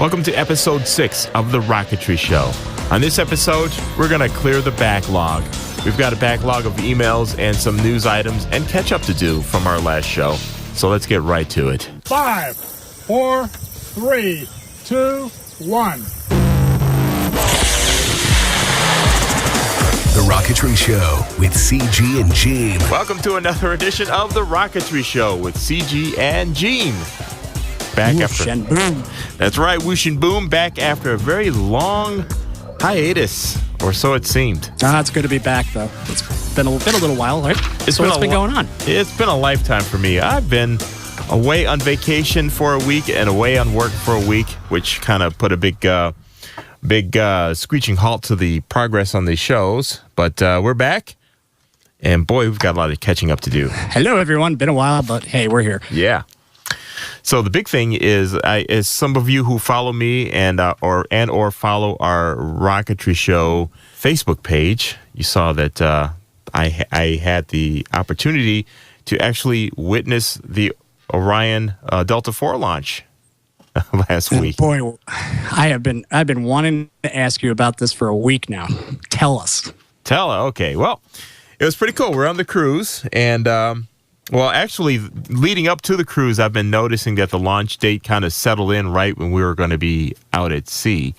Welcome to episode 6 of The Rocketry Show. On this episode, we're going to clear the backlog. We've got a backlog of emails and some news items and catch up to do from our last show. So let's get right to it. 5, 4, 3, 2, 1. The Rocketry Show with CG and Gene. Welcome to another edition of The Rocketry Show with CG and Gene. Back whoosh after and boom. That's right, whoosh and boom, back after a very long hiatus, or so it seemed. It's good to be back, though. It's been a little while, right? What's been going on? It's been a lifetime for me. I've been away on vacation for a week and away on work for a week, which kind of put a big screeching halt to the progress on the shows. But we're back, and boy, we've got a lot of catching up to do. Hello, everyone. Been a while, but hey, we're here. Yeah. So the big thing is some of you who follow me and or follow our Rocketry Show Facebook page, you saw that I had the opportunity to actually witness the Orion Delta IV launch last week. Boy, I've been wanting to ask you about this for a week now. Tell us. Okay. Well, it was pretty cool. We're on the cruise, and well, actually, leading up to the cruise, I've been noticing that the launch date kind of settled in right when we were going to be out at sea.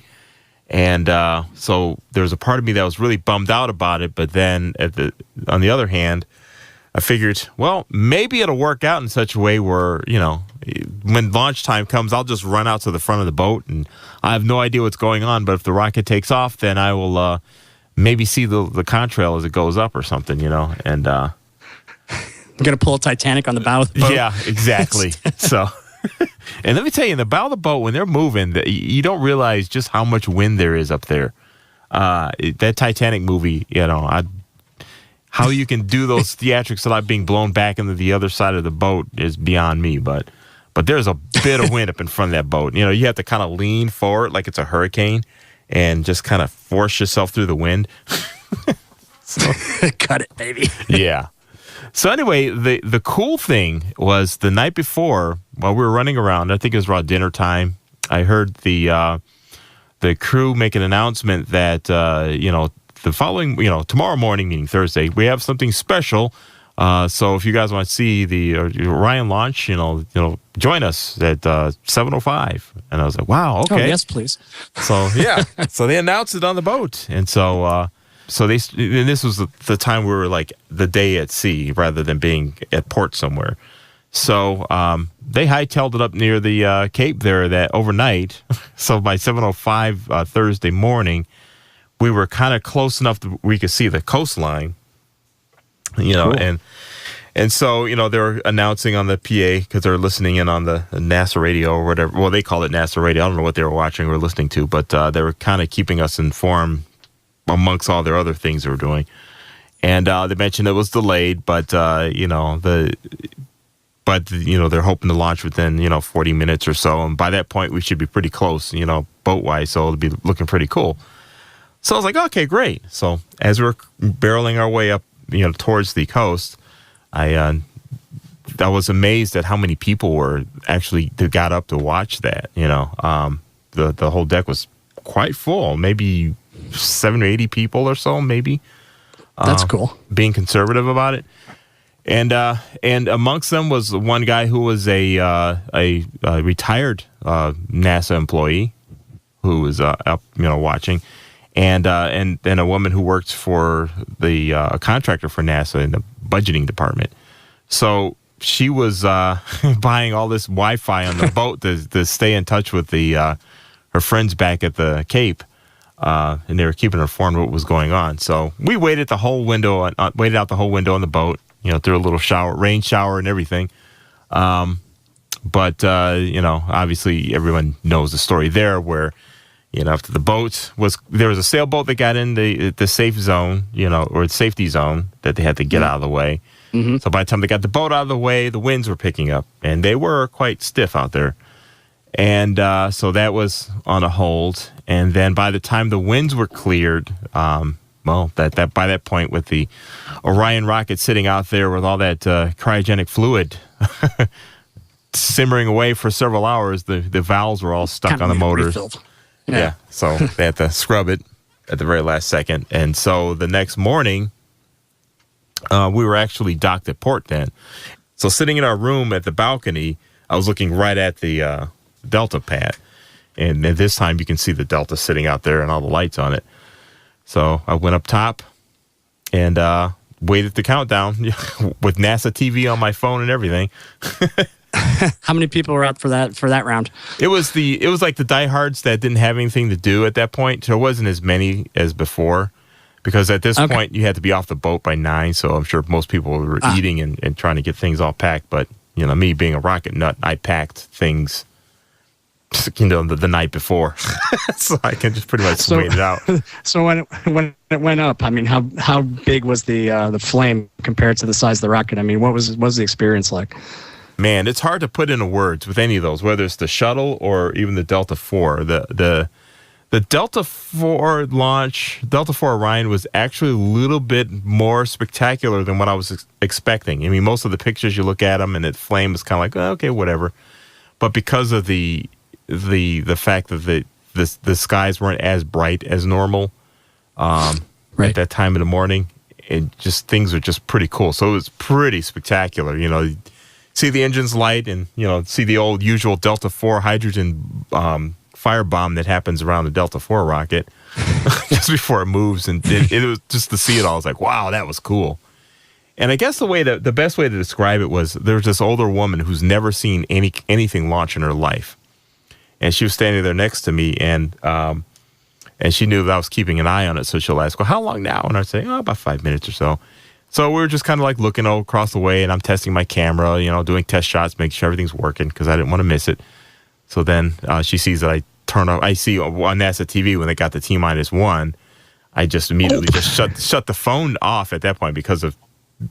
And so there was a part of me that was really bummed out about it. But then, on the other hand, I figured, well, maybe it'll work out in such a way where, you know, when launch time comes, I'll just run out to the front of the boat. And I have no idea what's going on. But if the rocket takes off, then I will maybe see the contrail as it goes up or something, you know, and... I'm going to pull a Titanic on the bow of the boat. Yeah, exactly. So, and let me tell you, in the bow of the boat, when they're moving, you don't realize just how much wind there is up there. That Titanic movie, you know, how you can do those theatrics without being blown back into the other side of the boat is beyond me. But there's a bit of wind up in front of that boat. You know, you have to kind of lean forward like it's a hurricane and just kind of force yourself through the wind. So, cut it, baby. Yeah. So anyway, the cool thing was the night before, while we were running around, I think it was around dinner time, I heard the crew make an announcement that, you know, the following, you know, tomorrow morning, meaning Thursday, we have something special. So if you guys want to see the Orion launch, you know, join us at 7:05. And I was like, wow, okay. Oh, yes, please. So, yeah. So they announced it on the boat. And so... So and this was the time we were like the day at sea rather than being at port somewhere. So they hightailed it up near the Cape there that overnight. So by 7:05 Thursday morning, we were kind of close enough that we could see the coastline. You know, cool. and so, you know, they're announcing on the PA because they're listening in on the NASA radio or whatever. Well, they call it NASA radio. I don't know what they were watching or listening to, but they were kind of keeping us informed amongst all their other things they were doing. And they mentioned it was delayed, but you know, they're hoping to launch within 40 minutes or so, and by that point we should be pretty close, you know, boat wise, so it'll be looking pretty cool. So I was like, okay, great. So as we're barreling our way up, you know, towards the coast, I was amazed at how many people were actually that got up to watch that. You know, the whole deck was quite full, maybe 70 or 80 people or so, maybe. That's cool. Being conservative about it, and amongst them was one guy who was a retired NASA employee who was up, you know, watching, and a woman who works for the a contractor for NASA in the budgeting department. So she was buying all this Wi-Fi on the boat to stay in touch with her friends back at the Cape. And they were keeping her informed what was going on. So we waited out the whole window on the boat, you know, through a little rain shower and everything. But you know, obviously everyone knows the story there where, you know, after there was a sailboat that got in the safe zone, you know, or the safety zone that they had to get out of the way. Mm-hmm. So by the time they got the boat out of the way, the winds were picking up and they were quite stiff out there. And so that was on a hold. And then by the time the winds were cleared, well, that by that point with the Orion rocket sitting out there with all that cryogenic fluid simmering away for several hours, the valves were all stuck on the motors. Yeah, so they had to scrub it at the very last second. And so the next morning, we were actually docked at port then. So sitting in our room at the balcony, I was looking right at the Delta pad. And this time you can see the Delta sitting out there and all the lights on it. So I went up top and waited the countdown with NASA TV on my phone and everything. How many people were out for that round? It was like the diehards that didn't have anything to do at that point. So it wasn't as many as before, because at this point you had to be off the boat by 9. So I'm sure most people were eating and trying to get things all packed. But me being a rocket nut, I packed things the night before, so I can just pretty much wait it out. So when it went up, I mean, how big was the flame compared to the size of the rocket? I mean, what was the experience like? Man, it's hard to put into words with any of those, whether it's the shuttle or even the Delta IV. The Delta IV launch, Delta IV Orion, was actually a little bit more spectacular than what I was expecting. I mean, most of the pictures you look at them and it flames kind of like, oh, okay, whatever. But because of the fact that the skies weren't as bright as normal at that time of the morning, things are just pretty cool. So it was pretty spectacular. See the engines light and see the old usual Delta IV hydrogen firebomb that happens around the Delta IV rocket just before it moves, and it was just to see it all. I was like, wow, that was cool. And I guess the best way to describe it was there was this older woman who's never seen anything launch in her life. And she was standing there next to me, and she knew that I was keeping an eye on it. So she'll ask, well, how long now? And I'd say, about 5 minutes or so. So we were just kind of like looking across the way, and I'm testing my camera, doing test shots, making sure everything's working because I didn't want to miss it. So then she sees that I turn off. I see on NASA TV when they got the T-1, I just immediately shut the phone off at that point because of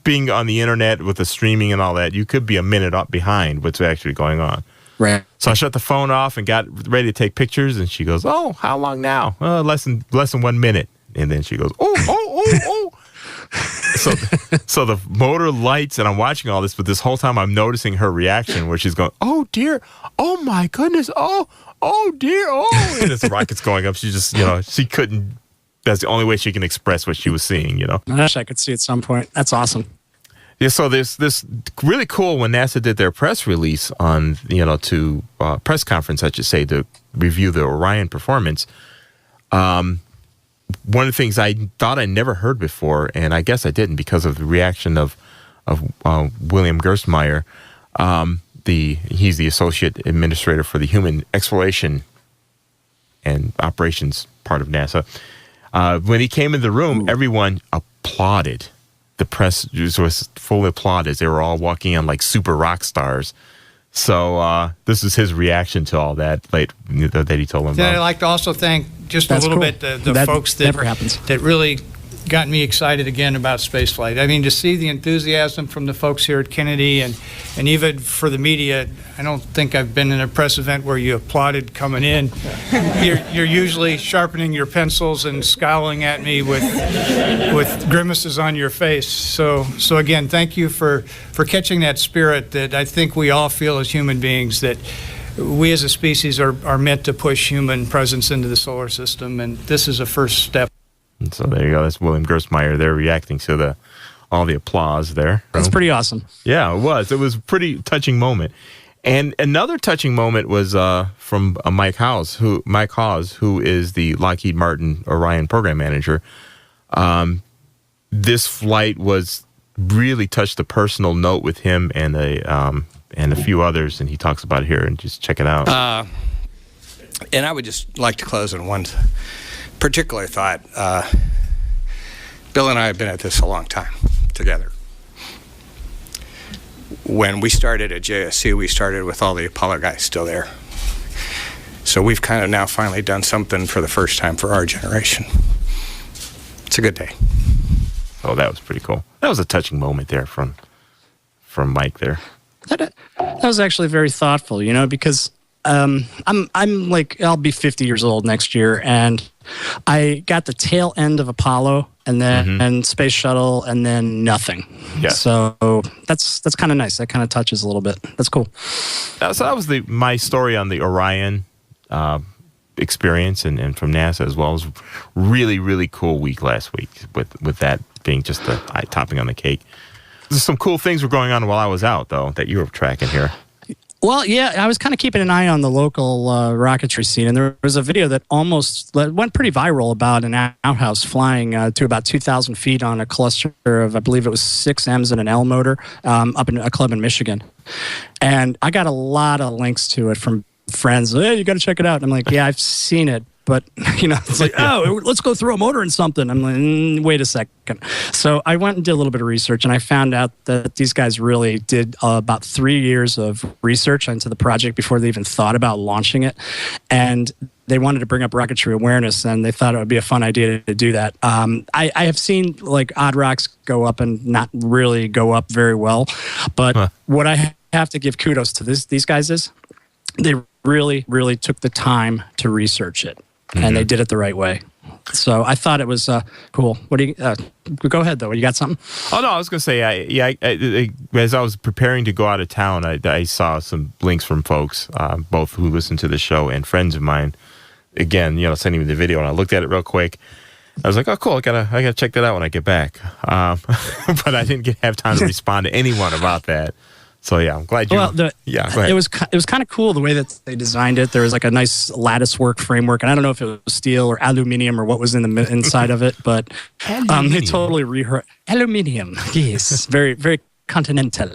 being on the internet with the streaming and all that. You could be a minute up behind what's actually going on. Right. So I shut the phone off and got ready to take pictures, and she goes, "Oh, how long now? Less than 1 minute." And then she goes, "Oh." So the motor lights, and I'm watching all this, but this whole time I'm noticing her reaction where she's going, "Oh dear, oh my goodness, oh dear, oh," and as the rocket's going up, she just, she couldn't. That's the only way she can express what she was seeing, I wish I could see at some point. That's awesome. Yeah, so there's this really cool when NASA did their press release on, to press conference, I should say, to review the Orion performance. One of the things I thought I never heard before, and I guess I didn't because of the reaction of William Gerstmeyer. He's the associate administrator for the human exploration and operations part of NASA. When he came in the room, everyone applauded. The press was full of applauded. They were all walking on like super rock stars. So this is his reaction to all that that he told them about. I'd like to also thank just a little bit the folks that really got me excited again about spaceflight. I mean, to see the enthusiasm from the folks here at Kennedy and even for the media, I don't think I've been in a press event where you applauded coming in. You're usually sharpening your pencils and scowling at me with grimaces on your face. So again, thank you for catching that spirit that I think we all feel as human beings, that we as a species are meant to push human presence into the solar system, and this is a first step. And so there you go. That's William Gerstmeyer. They're reacting to all the applause there. That's pretty awesome. Yeah, it was. It was a pretty touching moment. And another touching moment was from Mike Hawes, who is the Lockheed Martin Orion program manager. This flight really touched a personal note with him and a few others, and he talks about it here. And just check it out. And I would just like to close on one particular thought. Bill and I have been at this a long time together. When we started at JSC, we started with all the Apollo guys still there. So we've kind of now finally done something for the first time for our generation. It's a good day. Oh, that was pretty cool. That was a touching moment there from Mike there. That was actually very thoughtful, because I'm like, I'll be 50 years old next year, and I got the tail end of Apollo and then and Space Shuttle and then nothing. Yeah. So that's kind of nice. That kind of touches a little bit. That's cool. So that was my story on the Orion experience and from NASA as well. It was really, really cool week last week with that being just the topping on the cake. There's some cool things were going on while I was out, though, that you were tracking here. Well, yeah, I was kind of keeping an eye on the local rocketry scene, and there was a video that went pretty viral about an outhouse flying to about 2,000 feet on a cluster of, I believe it was 6 M's and an L motor up in a club in Michigan. And I got a lot of links to it from friends. Hey, you got to check it out. And I'm like, yeah, I've seen it. But, it's like, oh, let's go throw a motor in something. I'm like, wait a second. So I went and did a little bit of research, and I found out that these guys really did about 3 years of research into the project before they even thought about launching it. And they wanted to bring up rocketry awareness, and they thought it would be a fun idea to do that. I have seen, like, odd rocks go up and not really go up very well. But what I have to give kudos to these guys is they really, really took the time to research it. And they did it the right way. So I thought it was cool. What do you go ahead, though. You got something? Oh, no, I was going to say, as I was preparing to go out of town, I saw some links from folks, both who listen to the show and friends of mine, again, sending me the video, and I looked at it real quick. I was like, oh, cool, I gotta check that out when I get back. But I didn't have time to respond to anyone about that. So yeah, I'm glad you. Well, go ahead. It was kind of cool the way that they designed it. There was like a nice lattice work framework, and I don't know if it was steel or aluminium or what was in the inside of it, but they totally rehearsed aluminium. Yes, very very continental.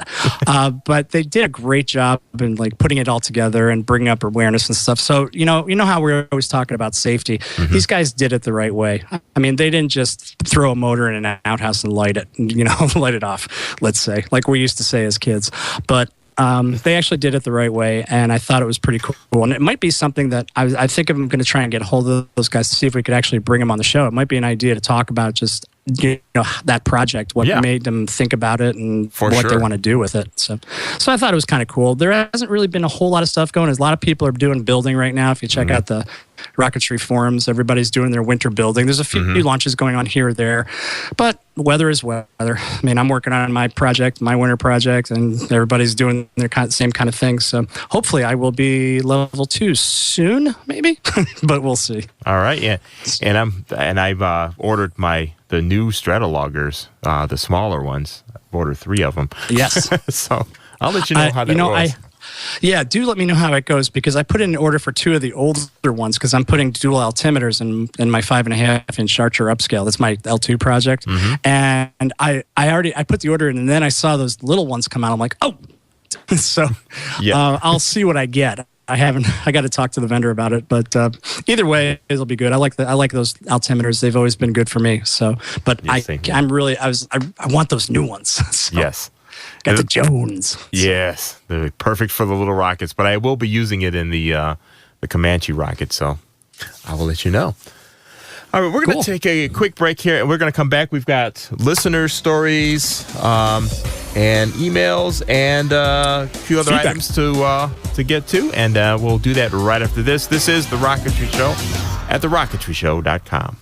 But they did a great job in like putting it all together and bringing up awareness and stuff. So you know how we're always talking about safety. These guys did it the right way. I mean, they didn't just throw a motor in an outhouse and light it, light it off, let's say, like we used to say as kids. But they actually did it the right way, and I thought it was pretty cool. And it might be something that I think I'm going to try and get a hold of those guys to see if we could actually bring them on the show. It might be an idea to talk about just that project, what made them think about it, and they want to do with it. So I thought it was kind of cool. There hasn't really been a whole lot of stuff going. There's a lot of people are doing building right now. If you check out the Rocketry forums, everybody's doing their winter building. There's a few launches going on here or there, but weather is weather. I mean, I'm working on my winter project, and everybody's doing their same kind of thing. So hopefully I will be level 2 soon, maybe, but we'll see. All right, yeah, and I've ordered the new stratologgers, the smaller ones. I've ordered 3 of them. Yes. So I'll let you know how that goes. Do let me know how it goes, because I put in an order for 2 of the older ones, because I'm putting dual altimeters in my 5.5-inch Archer upscale. That's my L2 project. And I put the order in, and then I saw those little ones come out. I'm like, oh, so I'll see what I get. I got to talk to the vendor about it, but either way, it'll be good. I like those altimeters. They've always been good for me. So, but I want those new ones. So. Yes. Got the Jones. Yes, they're perfect for the little rockets, but I will be using it in the Comanche rocket, so I will let you know. All right, we're going to take a quick break here, and we're going to come back. We've got listener stories and emails and a few other items to get to, and we'll do that right after this. This is The Rocketry Show at TheRocketryShow.com.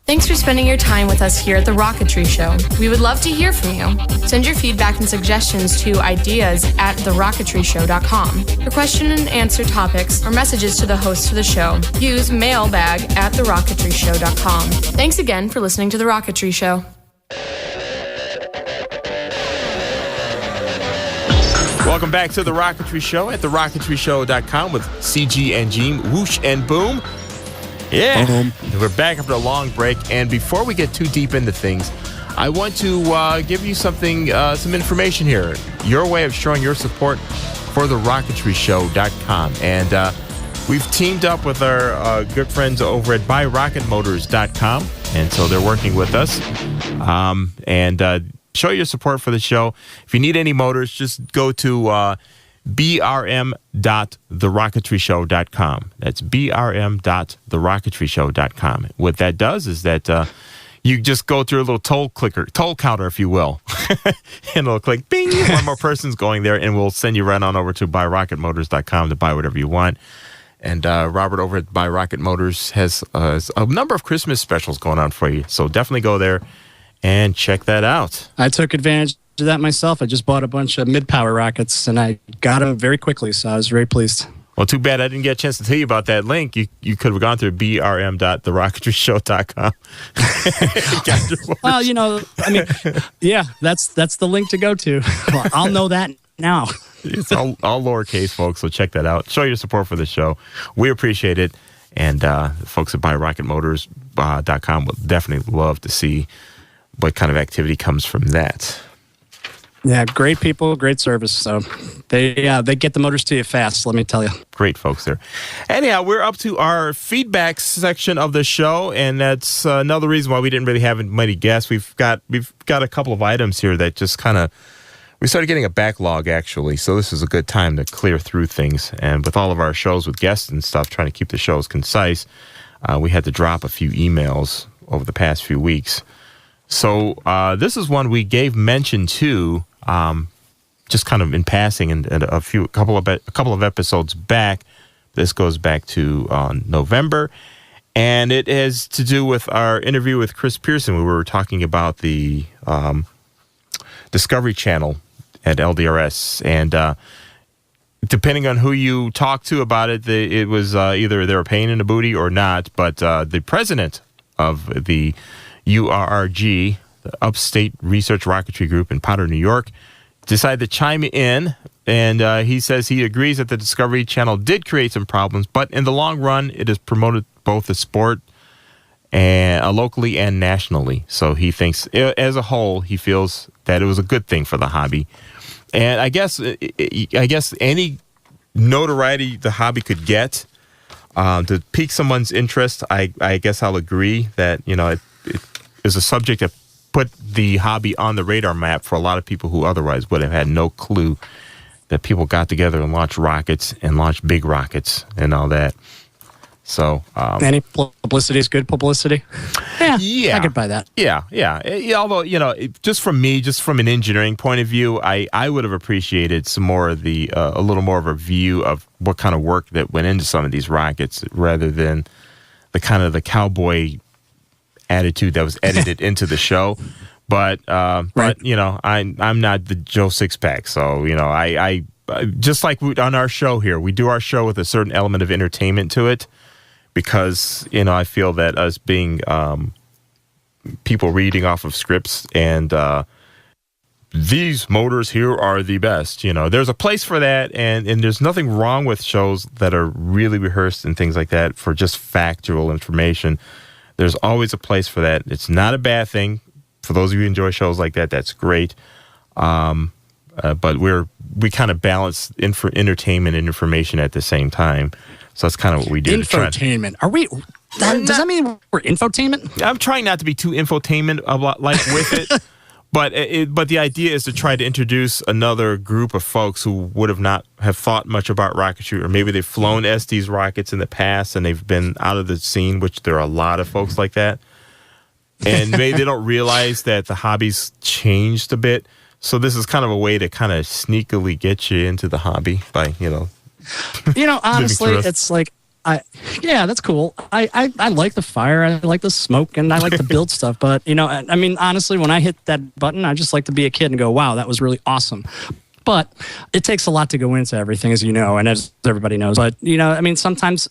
Thanks for spending your time with us here at The Rocketry Show. We would love to hear from you. Send your feedback and suggestions to ideas at TheRocketryShow.com. For question and answer topics or messages to the host of the show, use mailbag at TheRocketryShow.com. Thanks again for listening to The Rocketry Show. Welcome back to The Rocketry Show at TheRocketryShow.com with CG and Gene, whoosh and boom. Yeah, we're back after a long break, and before we get too deep into things, I want to give you some information here. Your way of showing your support for TheRocketryShow.com, and we've teamed up with our good friends over at BuyRocketMotors.com, and so they're working with us, and show your support for the show. If you need any motors, just go to brm.theRocketryShow.com. That's brm.theRocketryShow.com. What that does is that you just go through a little toll counter, if you will, and it'll click, bing, one more person's going there, and we'll send you right on over to buyrocketmotors.com to buy whatever you want. And Robert over at Buy Rocket Motors has a number of Christmas specials going on for you. So definitely go there and check that out. I took advantage of that myself. I just bought a bunch of mid-power rockets, and I got them very quickly, so I was very pleased. Well, too bad I didn't get a chance to tell you about that link. You could have gone through brm.TheRocketryShow.com. Well, yeah, that's the link to go to. Well, I'll know that now. It's all lowercase, folks, so check that out. Show your support for the show. We appreciate it. And the folks at BuyRocketMotors.com will definitely love to see what kind of activity comes from that. Yeah, great people, great service. So they get the motors to you fast, let me tell you. Great folks there. Anyhow, we're up to our feedback section of the show, and that's another reason why we didn't really have many guests. We've got a couple of items here that just kind of, we started getting a backlog, actually, so this is a good time to clear through things. And with all of our shows with guests and stuff, trying to keep the shows concise, we had to drop a few emails over the past few weeks. So this is one we gave mention to, just kind of in passing, and a couple of episodes back. This goes back to November, and it has to do with our interview with Chris Pearson. We were talking about the Discovery Channel at LDRS, and depending on who you talk to about it, it was either they were paying in a booty or not. But the president of the URRG, the Upstate Research Rocketry Group in Potter, New York, decided to chime in, and he says he agrees that the Discovery Channel did create some problems, but in the long run, it has promoted both the sport and locally and nationally. So he thinks, as a whole, he feels that it was a good thing for the hobby. And I guess any notoriety the hobby could get to pique someone's interest, I guess I'll agree that it is a subject that put the hobby on the radar map for a lot of people who otherwise would have had no clue that people got together and launched rockets and launched big rockets and all that. So any publicity is good publicity. Yeah, I could buy that. Yeah. Although just from an engineering point of view, I would have appreciated some more of a little more of a view of what kind of work that went into some of these rockets, rather than the kind of the cowboy attitude that was edited into the show. But right. I'm not the Joe Sixpack, so I just like on our show here, we do our show with a certain element of entertainment to it, because I feel that us being people reading off of scripts and these motors here are the best, there's a place for that, and there's nothing wrong with shows that are really rehearsed and things like that for just factual information. There's always a place for that. It's not a bad thing. For those of you who enjoy shows like that, that's great. But we kind of balance entertainment and information at the same time. So that's kind of what we do. Infotainment. Are we? Does that mean we're infotainment? I'm trying not to be too infotainment like with it. But the idea is to try to introduce another group of folks who would have not have thought much about rocketry, or maybe they've flown Estes rockets in the past and they've been out of the scene, which there are a lot of folks like that. And maybe they don't realize that the hobby's changed a bit. So this is kind of a way to kind of sneakily get you into the hobby by, honestly, it's like, that's cool. I like the fire, I like the smoke, and I like to build stuff. But, honestly, when I hit that button, I just like to be a kid and go, wow, that was really awesome. But it takes a lot to go into everything, as you know, and as everybody knows. But, sometimes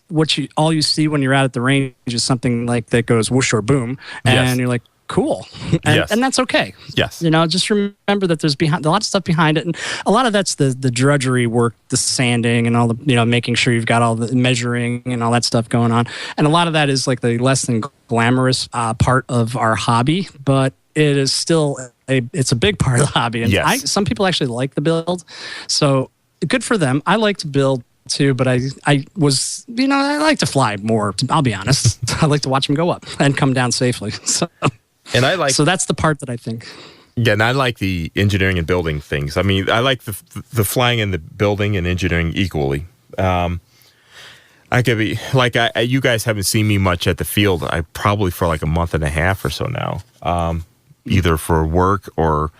all you see when you're out at the range is something like that goes whoosh or boom, and you're like, cool. And that's okay. Yes. Just remember that there's a lot of stuff behind it. And a lot of that's the drudgery work, the sanding and all the, making sure you've got all the measuring and all that stuff going on. And a lot of that is like the less than glamorous part of our hobby, but it is still it's a big part of the hobby. And some people actually like the build. So good for them. I like to build too, but I like to fly more, I'll be honest. I like to watch them go up and come down safely. So that's the part that I think. Yeah, and I like the engineering and building things. I mean, I like the flying and the building and engineering equally. I could be like you guys haven't seen me much at the field. I probably for like a month and a half or so now, either for work or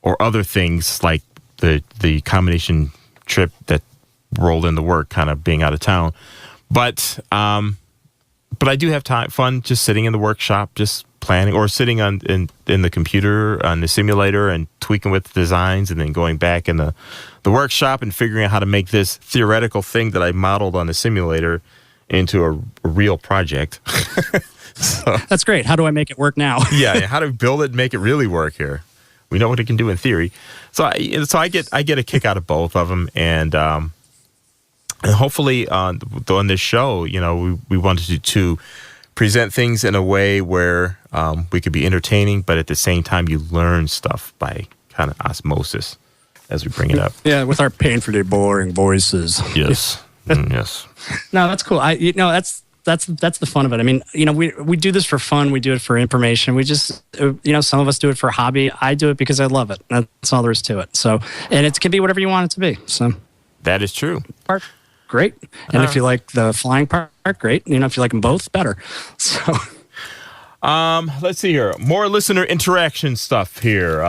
other things like the combination trip that rolled into work, kind of being out of town. But I do have fun just sitting in the workshop, just planning, or sitting in the computer on the simulator and tweaking with designs, and then going back in the workshop and figuring out how to make this theoretical thing that I modeled on the simulator into a real project. So, that's great. How do I make it work now? yeah, how to build it and make it really work here. We know what it can do in theory. So I get a kick out of both of them, and hopefully on this show, we wanted to present things in a way where we could be entertaining, but at the same time you learn stuff by kind of osmosis as we bring it up. Yeah, with our painfully boring voices. Yes. Yes. No, that's cool. That's the fun of it. I mean, we do this for fun. We do it for information. We just, some of us do it for a hobby. I do it because I love it. That's all there is to it. So, and it can be whatever you want it to be. So that is true. Part, great. And if you like the flying part, great. If you like them both, better. So, let's see here. More listener interaction stuff here.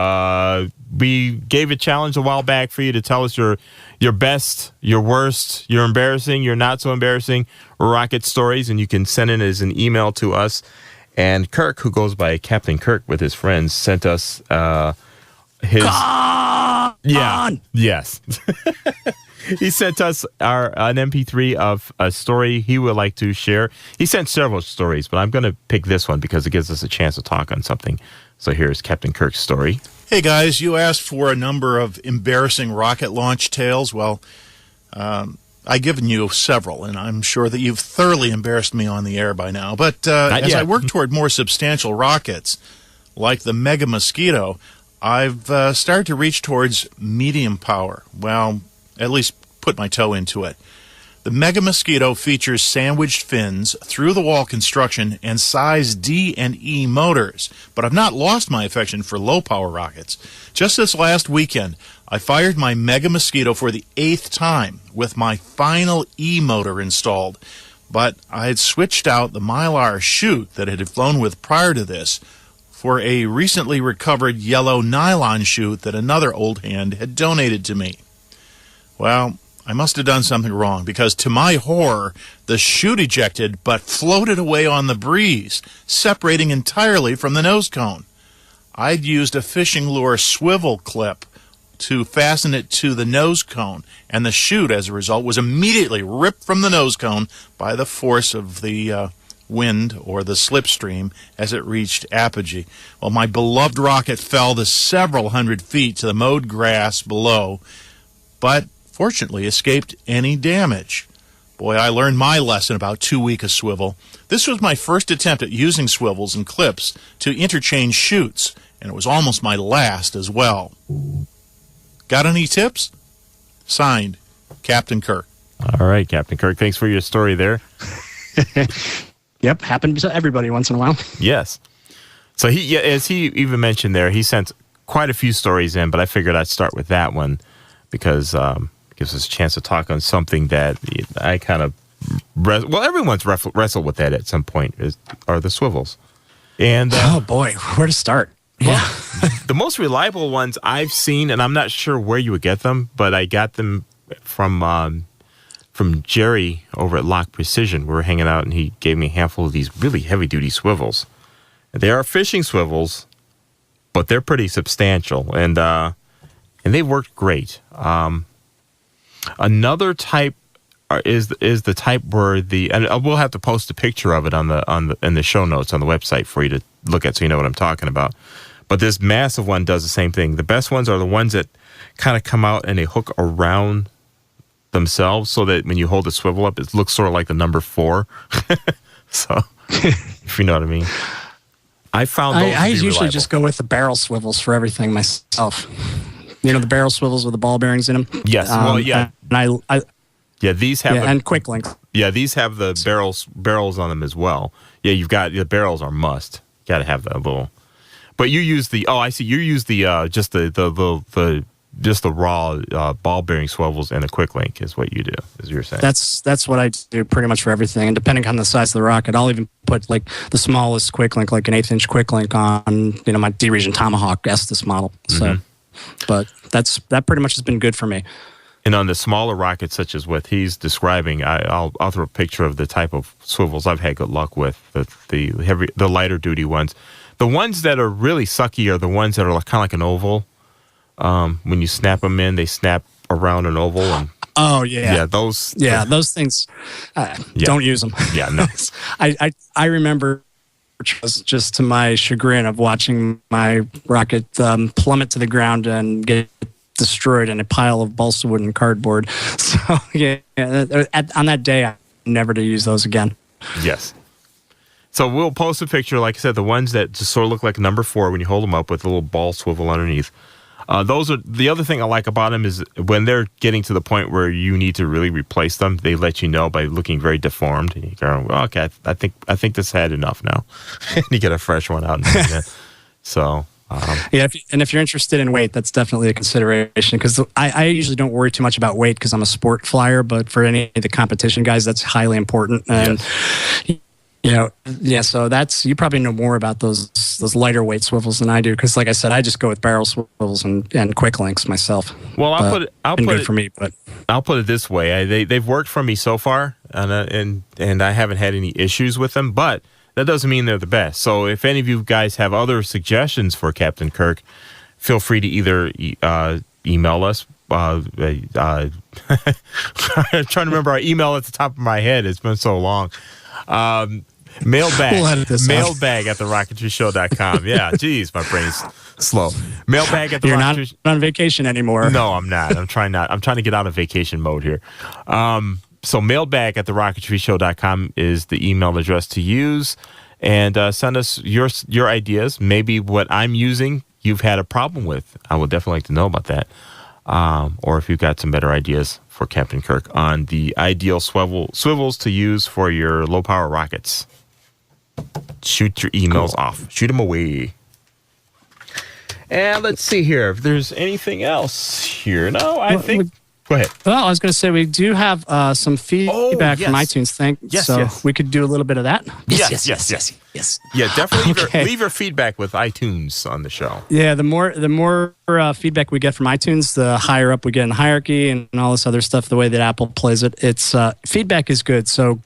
We gave a challenge a while back for you to tell us your best, your worst, your embarrassing, your not so embarrassing rocket stories, and you can send it as an email to us. And Kirk, who goes by Captain Kirk with his friends, sent us his. Yes. He sent us an MP3 of a story he would like to share. He sent several stories, but I'm going to pick this one because it gives us a chance to talk on something. So here's Captain Kirk's story. Hey guys, you asked for a number of embarrassing rocket launch tales. Well, I've given you several, and I'm sure that you've thoroughly embarrassed me on the air by now. But as I work toward more substantial rockets, like the Mega Mosquito, I've started to reach towards medium power. Well, at least put my toe into it. The Mega Mosquito features sandwiched fins, through-the-wall construction, and size D and E motors. But I've not lost my affection for low-power rockets. Just this last weekend, I fired my Mega Mosquito for the 8th time with my final E motor installed. But I had switched out the Mylar chute that it had flown with prior to this for a recently recovered yellow nylon chute that another old hand had donated to me. Well, I must have done something wrong, because to my horror, the chute ejected but floated away on the breeze, separating entirely from the nose cone. I'd used a fishing lure swivel clip to fasten it to the nose cone, and the chute, as a result, was immediately ripped from the nose cone by the force of the wind or the slipstream as it reached apogee. Well, my beloved rocket fell to several hundred feet to the mowed grass below, but fortunately escaped any damage. Boy, I learned my lesson about too weak a swivel. This was my first attempt at using swivels and clips to interchange chutes, and it was almost my last as well. Got any tips? Signed, Captain Kirk. All right, Captain Kirk, thanks for your story there. Yep, happened to everybody once in a while. Yes. So as he even mentioned there, he sent quite a few stories in, but I figured I'd start with that one because gives us a chance to talk on something that I kind of everyone's wrestled with that at some point are the swivels. And oh boy, where to start? Yeah, the most reliable ones I've seen, and I'm not sure where you would get them, but I got them from Jerry over at Lock Precision. We were hanging out, and he gave me a handful of these really heavy duty swivels. They are fishing swivels, but they're pretty substantial, and they worked great. Another type is the type where and we'll have to post a picture of it in the show notes on the website for you to look at so you know what I'm talking about. But this massive one does the same thing. The best ones are the ones that kind of come out and they hook around themselves so that when you hold the swivel up, it looks sort of like the number 4. So, if you know what I mean. I found those I to be usually reliable. just go with the barrel swivels for everything myself. The barrel swivels with the ball bearings in them. Yes, well, yeah. And these have and quick links. Yeah, these have the barrels on them as well. Yeah, you've got the barrels are must. Got to have that little. But you use the I see. You use the just the raw ball bearing swivels and a quick link is what you do, as you're saying. That's what I do pretty much for everything. And depending on the size of the rocket, I'll even put like the smallest quick link, like an 1/8-inch quick link on my D-Region Tomahawk Estes model. So, but that pretty much has been good for me. And on the smaller rockets, such as what he's describing, I'll throw a picture of the type of swivels I've had good luck with, the lighter duty ones. The ones that are really sucky are the ones that are kind of like an oval. When you snap them in, they snap around an oval. And, those things. Don't use them. Yeah, no. I remember just to my chagrin of watching my rocket plummet to the ground and get destroyed in a pile of balsa wood and cardboard. So on that day, never to use those again. Yes. So we'll post a picture, like I said, the ones that just sort of look like number 4 when you hold them up with a little ball swivel underneath. Those are the other thing I like about them is when they're getting to the point where you need to really replace them, they let you know by looking very deformed. And you go, well, okay, I think this had enough now. And you get a fresh one out. So. If you're interested in weight, that's definitely a consideration because I usually don't worry too much about weight because I'm a sport flyer, but for any of the competition guys, that's highly important. And so that's, you probably know more about those lighter weight swivels than I do because, like I said, I just go with barrel swivels and quick links myself. Well, I'll put it this way: they've worked for me so far, and I haven't had any issues with them, but that doesn't mean they're the best. So if any of you guys have other suggestions for Captain Kirk, feel free to either email us. I'm trying to remember our email at the top of my head. It's been so long. Mailbag at TheRocketryShow.com. Yeah, geez, my brain's slow. Mailbag at You're not on vacation anymore. No, I'm not. I'm trying to get out of vacation mode here. So mailbag at TheRocketryShow.com is the email address to use, and send us your ideas. Maybe what I'm using you've had a problem with. I would definitely like to know about that. Or if you've got some better ideas for Captain Kirk on the ideal swivels to use for your low power rockets. Shoot your emails off. Shoot them away. And let's see here if there's anything else here. No, I think. Go ahead. Well, I was going to say we do have some feedback from iTunes. Yes. We could do a little bit of that. Yes. Yeah, definitely leave your feedback with iTunes on the show. Yeah, the more feedback we get from iTunes, the higher up we get in the hierarchy and all this other stuff. The way that Apple plays it, it's feedback is good. So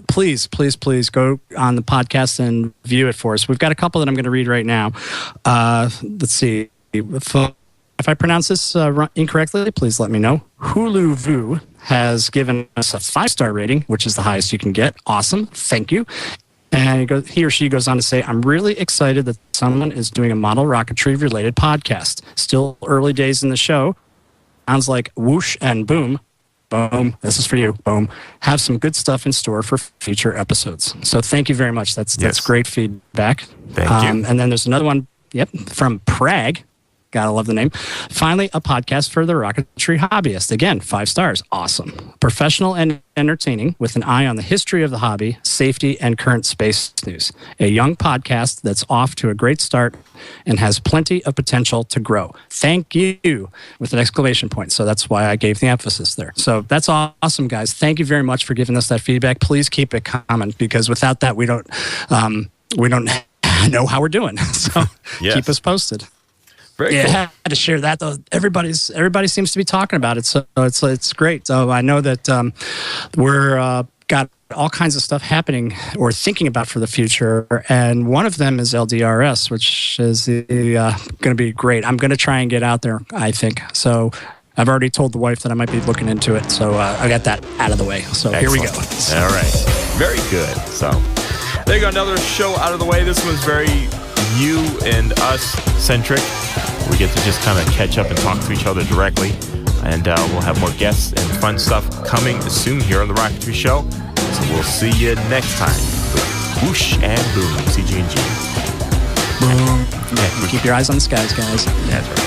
please go on the podcast and view it for us. We've got a couple that I'm going to read right now. Let's see. If I pronounce this incorrectly, please let me know. Hulu Vu has given us a 5-star rating, which is the highest you can get. Awesome. Thank you. And he or she goes on to say, I'm really excited that someone is doing a model rocketry-related podcast. Still early days in the show. Sounds like whoosh and boom. Boom. This is for you. Boom. Have some good stuff in store for future episodes. So thank you very much. That's great feedback. Thank you. And then there's another one, from Prague. Gotta love the name. Finally, a podcast for the rocketry hobbyist. Again, 5 stars. Awesome. Professional and entertaining with an eye on the history of the hobby, safety, and current space news. A young podcast that's off to a great start and has plenty of potential to grow. Thank you, with an exclamation point. So that's why I gave the emphasis there. So that's awesome, guys. Thank you very much for giving us that feedback. Please keep it coming because without that, we don't know how we're doing. So keep us posted. Very cool. I had to share that though. Everybody seems to be talking about it, so it's great. So I know that we're got all kinds of stuff happening or thinking about for the future, and one of them is LDRS, which is going to be great. I'm going to try and get out there, I think. So I've already told the wife that I might be looking into it, so I got that out of the way. So Excellent. Here we go. All right, very good. So there you go, another show out of the way. This one's very you and us centric. We get to just kind of catch up and talk to each other directly. And we'll have more guests and fun stuff coming soon here on The Rocketry Show. So we'll see you next time with Whoosh and Boom, CG&G. Boom. Yeah, keep your eyes on the skies, guys. That's right.